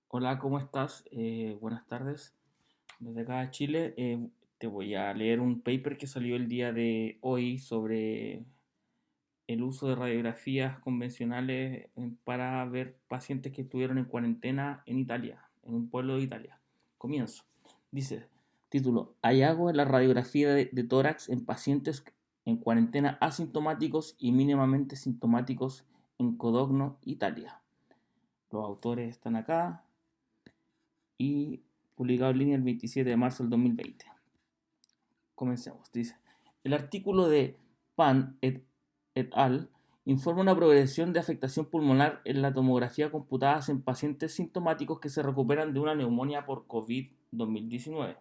Hola, ¿cómo estás? Buenas tardes. Desde acá de Chile, te voy a leer un paper que salió el día de hoy sobre el uso de radiografías convencionales para ver pacientes que estuvieron en cuarentena en Italia, en un pueblo de Italia. Comienzo. Dice, título, hallazgo en la radiografía de tórax en pacientes en cuarentena asintomáticos y mínimamente sintomáticos en Codogno, Italia. Los autores están acá y publicado en línea el 27 de marzo del 2020. Comencemos. Dice, el artículo de Pan et al. Informa una progresión de afectación pulmonar en la tomografía computada en pacientes sintomáticos que se recuperan de una neumonía por COVID-2019.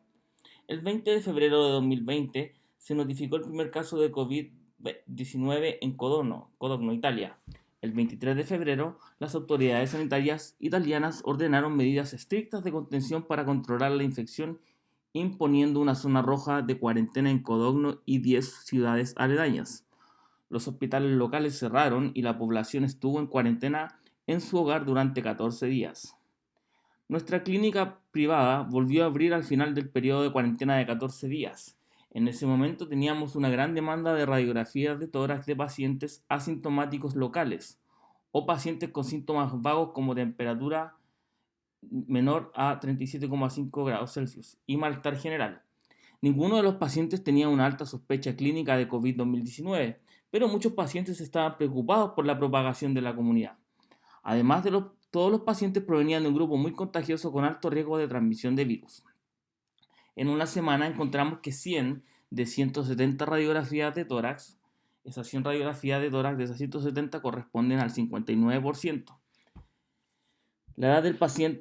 El 20 de febrero de 2020 se notificó el primer caso de COVID-19 en Codogno, Italia. El 23 de febrero, las autoridades sanitarias italianas ordenaron medidas estrictas de contención para controlar la infección, imponiendo una zona roja de cuarentena en Codogno y 10 ciudades aledañas. Los hospitales locales cerraron y la población estuvo en cuarentena en su hogar durante 14 días. Nuestra clínica privada volvió a abrir al final del periodo de cuarentena de 14 días. En ese momento teníamos una gran demanda de radiografías de tórax de pacientes asintomáticos locales o pacientes con síntomas vagos como temperatura menor a 37,5 grados Celsius y malestar general. Ninguno de los pacientes tenía una alta sospecha clínica de COVID-2019, pero muchos pacientes estaban preocupados por la propagación de la comunidad. Además de todos los pacientes provenían de un grupo muy contagioso con alto riesgo de transmisión de virus. En una semana encontramos que 100 de 170 radiografías de tórax, esas 100 radiografías de tórax de esas 170 corresponden al 59%. La edad,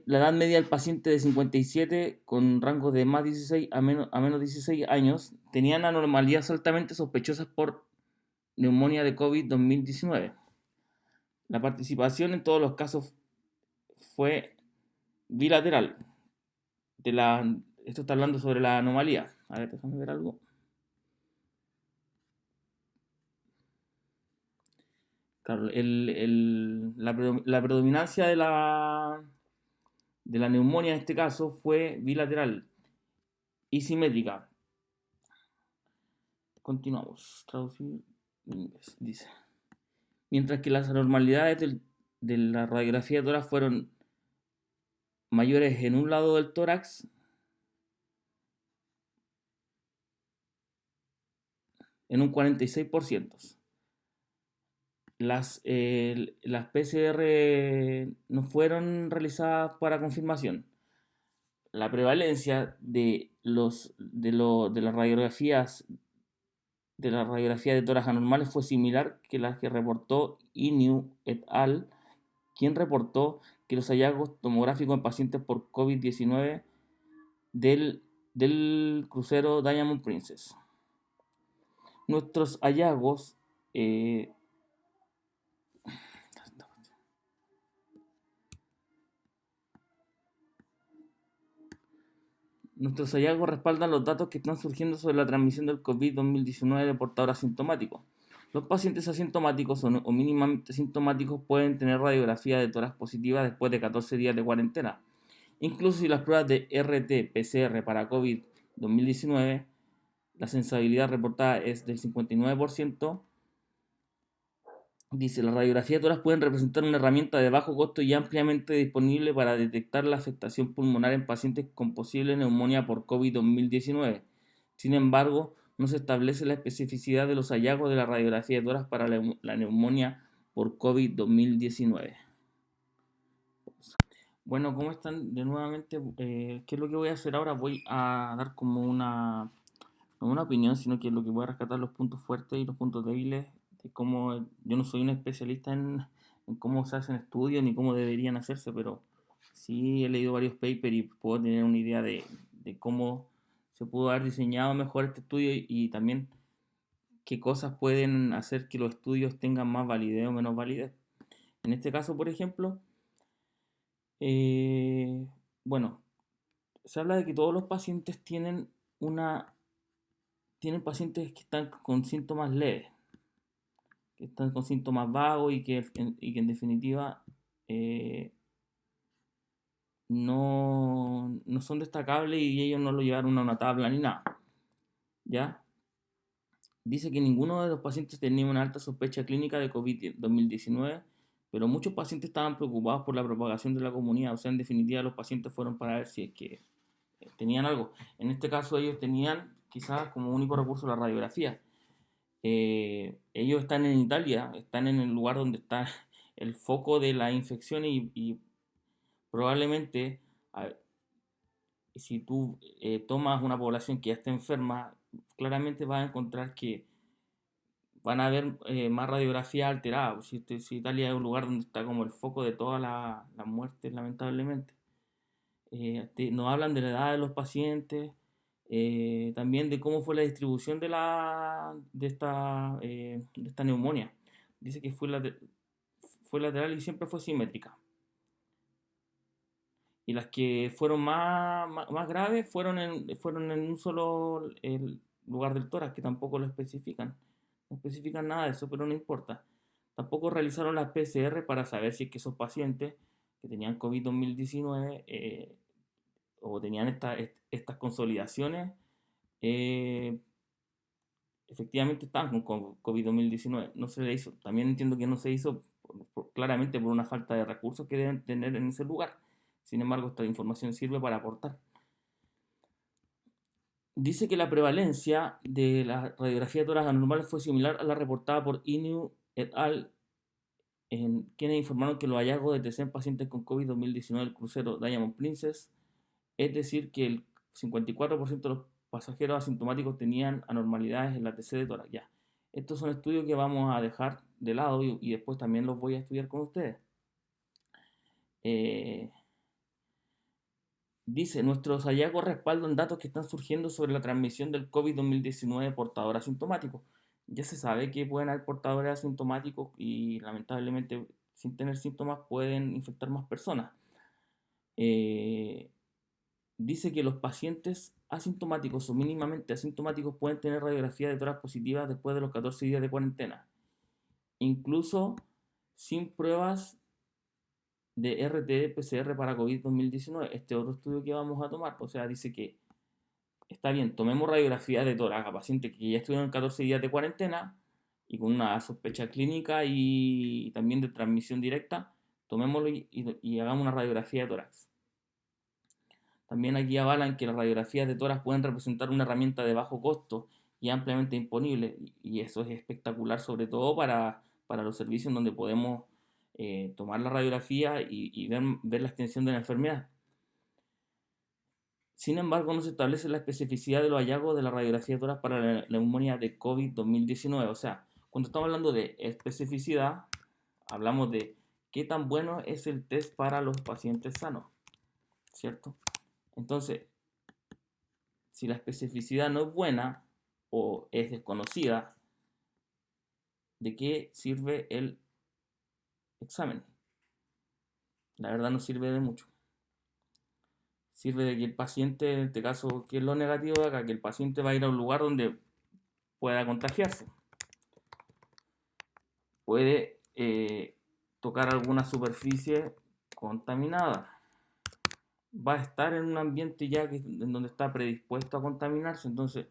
la edad media del paciente de 57 con rango de más 16 a menos 16 años tenían anormalías altamente sospechosas por neumonía de COVID-2019. La participación en todos los casos fue bilateral. De la, esto está hablando sobre la anomalía. A ver, déjame ver algo. Claro, la predominancia de la neumonía en este caso fue bilateral y simétrica. Continuamos. Traducir en inglés. Dice. Mientras que las anormalidades de la radiografía de tórax fueron mayores en un lado del tórax, en un 46%. Las PCR no fueron realizadas para confirmación. La prevalencia de las radiografías de tórax anormales fue similar que las que reportó Inu et al., quien reportó que los hallazgos tomográficos en pacientes por COVID-19 del crucero Diamond Princess. Nuestros hallazgos eh, Nuestros hallazgos respaldan los datos que están surgiendo sobre la transmisión del COVID-2019 de portador asintomático. Los pacientes asintomáticos o mínimamente sintomáticos pueden tener radiografía de tórax positiva después de 14 días de cuarentena. Incluso si las pruebas de RT-PCR para COVID-2019, la sensibilidad reportada es del 59%. Dice, las radiografías de tórax pueden representar una herramienta de bajo costo y ampliamente disponible para detectar la afectación pulmonar en pacientes con posible neumonía por COVID-2019. Sin embargo, no se establece la especificidad de los hallazgos de la radiografía de tórax para la neumonía por COVID-2019. Bueno, ¿cómo están? De nuevamente, ¿qué es lo que voy a hacer ahora? Voy a dar como no una opinión, sino que lo que voy a rescatar los puntos fuertes y los puntos débiles de cómo yo no soy un especialista en cómo se hacen estudios ni cómo deberían hacerse, pero sí he leído varios papers y puedo tener una idea de cómo se pudo haber diseñado mejor este estudio y también qué cosas pueden hacer que los estudios tengan más validez o menos validez. En este caso, por ejemplo, eh, bueno, se habla de que todos los pacientes tienen pacientes que están con síntomas leves, que están con síntomas vagos y que en definitiva eh, no son destacables y ellos no lo llevaron a una tabla ni nada, ¿ya? Dice que ninguno de los pacientes tenía una alta sospecha clínica de COVID-2019, pero muchos pacientes estaban preocupados por la propagación de la comunidad. O sea, en definitiva, los pacientes fueron para ver si es que tenían algo. En este caso, ellos tenían quizás como único recurso la radiografía. Ellos están en Italia, están en el lugar donde está el foco de la infección y probablemente si tú tomas una población que ya está enferma, claramente vas a encontrar que van a haber más radiografía alterada. Si Italia es un lugar donde está como el foco de todas las muertes, lamentablemente. Nos hablan de la edad de los pacientes, también de cómo fue la distribución de esta neumonía. Dice que fue lateral y siempre fue simétrica. Y las que fueron más graves fueron en un solo el lugar del tórax, que tampoco lo especifican. No especifican nada de eso, pero no importa. Tampoco realizaron las PCR para saber si es que esos pacientes que tenían COVID-2019 o tenían estas consolidaciones, eh, efectivamente estaban con COVID-2019. No se le hizo. También entiendo que no se hizo claramente por una falta de recursos que deben tener en ese lugar. Sin embargo, esta información sirve para aportar. Dice que la prevalencia de la radiografía de tórax anormal fue similar a la reportada por Inu et al, en quienes informaron que los hallazgos de TC en pacientes con COVID-2019 del crucero Diamond Princess, es decir, que el 54% de los pasajeros asintomáticos tenían anormalidades en la TC de tórax. Ya. Estos son estudios que vamos a dejar de lado y después también los voy a estudiar con ustedes. Eh, Dice, nuestros hallazgos respaldan datos que están surgiendo sobre la transmisión del COVID-2019 portador asintomático. Ya se sabe que pueden haber portadores asintomáticos y lamentablemente sin tener síntomas pueden infectar más personas. Eh, Dice que los pacientes asintomáticos o mínimamente asintomáticos pueden tener radiografía de tórax positiva después de los 14 días de cuarentena, incluso sin pruebas de RT-PCR para COVID-2019. Este otro estudio que vamos a tomar, o sea, dice que está bien, tomemos radiografía de tórax a pacientes que ya estuvieron 14 días de cuarentena y con una sospecha clínica y también de transmisión directa, tomémoslo y hagamos una radiografía de tórax. También aquí avalan que las radiografías de tórax pueden representar una herramienta de bajo costo y ampliamente disponible, y eso es espectacular, sobre todo para los servicios donde podemos tomar la radiografía y ver la extensión de la enfermedad. Sin embargo, no se establece la especificidad de los hallazgos de la radiografía de tórax para la neumonía de COVID-2019. O sea, cuando estamos hablando de especificidad, hablamos de qué tan bueno es el test para los pacientes sanos, ¿cierto? Entonces, si la especificidad no es buena o es desconocida, ¿de qué sirve el examen? La verdad no sirve de mucho. Sirve de que el paciente, en este caso, ¿qué es lo negativo de acá? Que el paciente va a ir a un lugar donde pueda contagiarse. Puede tocar alguna superficie contaminada. Va a estar en un ambiente ya en donde está predispuesto a contaminarse. Entonces,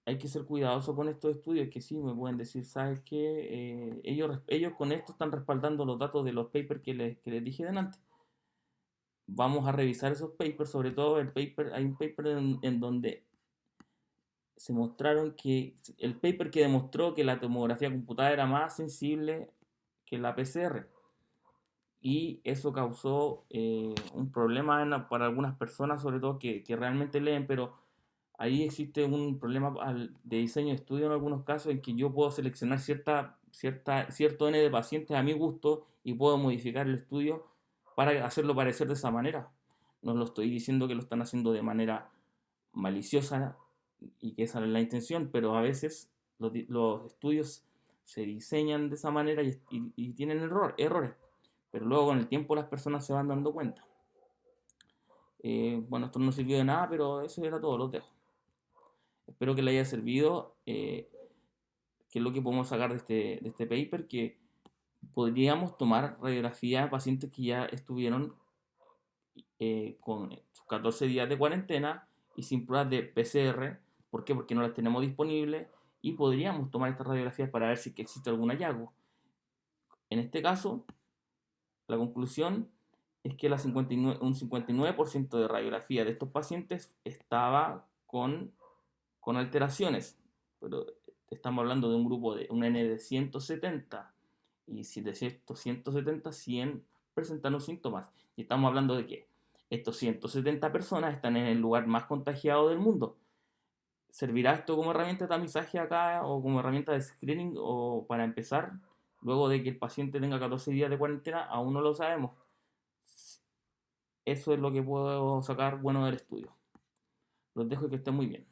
hay que ser cuidadoso con estos estudios que sí me pueden decir, ¿sabes qué? Ellos con esto están respaldando los datos de los papers que les dije delante. Vamos a revisar esos papers, sobre todo hay un paper en donde se mostraron que el paper que demostró que la tomografía computada era más sensible que la PCR y eso causó un problema para algunas personas, sobre todo que realmente leen, pero ahí existe un problema de diseño de estudio en algunos casos en que yo puedo seleccionar cierto N de pacientes a mi gusto y puedo modificar el estudio para hacerlo parecer de esa manera. No lo estoy diciendo que lo están haciendo de manera maliciosa y que esa es la intención, pero a veces los estudios se diseñan de esa manera y tienen errores, pero luego con el tiempo las personas se van dando cuenta. Bueno, esto no sirvió de nada, pero eso era todo, los dejo. Espero que le haya servido, que es lo que podemos sacar de este paper, que podríamos tomar radiografía de pacientes que ya estuvieron con sus 14 días de cuarentena y sin pruebas de PCR. ¿Por qué? Porque no las tenemos disponibles y podríamos tomar estas radiografías para ver si existe algún hallazgo. En este caso, la conclusión es que un 59% de radiografía de estos pacientes estaba con alteraciones, pero estamos hablando de un grupo de un N de 170 y si de estos 170, 100 presentaron síntomas. Y estamos hablando de que estos 170 personas están en el lugar más contagiado del mundo. ¿Servirá esto como herramienta de tamizaje acá o como herramienta de screening o para empezar, luego de que el paciente tenga 14 días de cuarentena? Aún no lo sabemos. Eso es lo que puedo sacar bueno del estudio. Los dejo y que estén muy bien.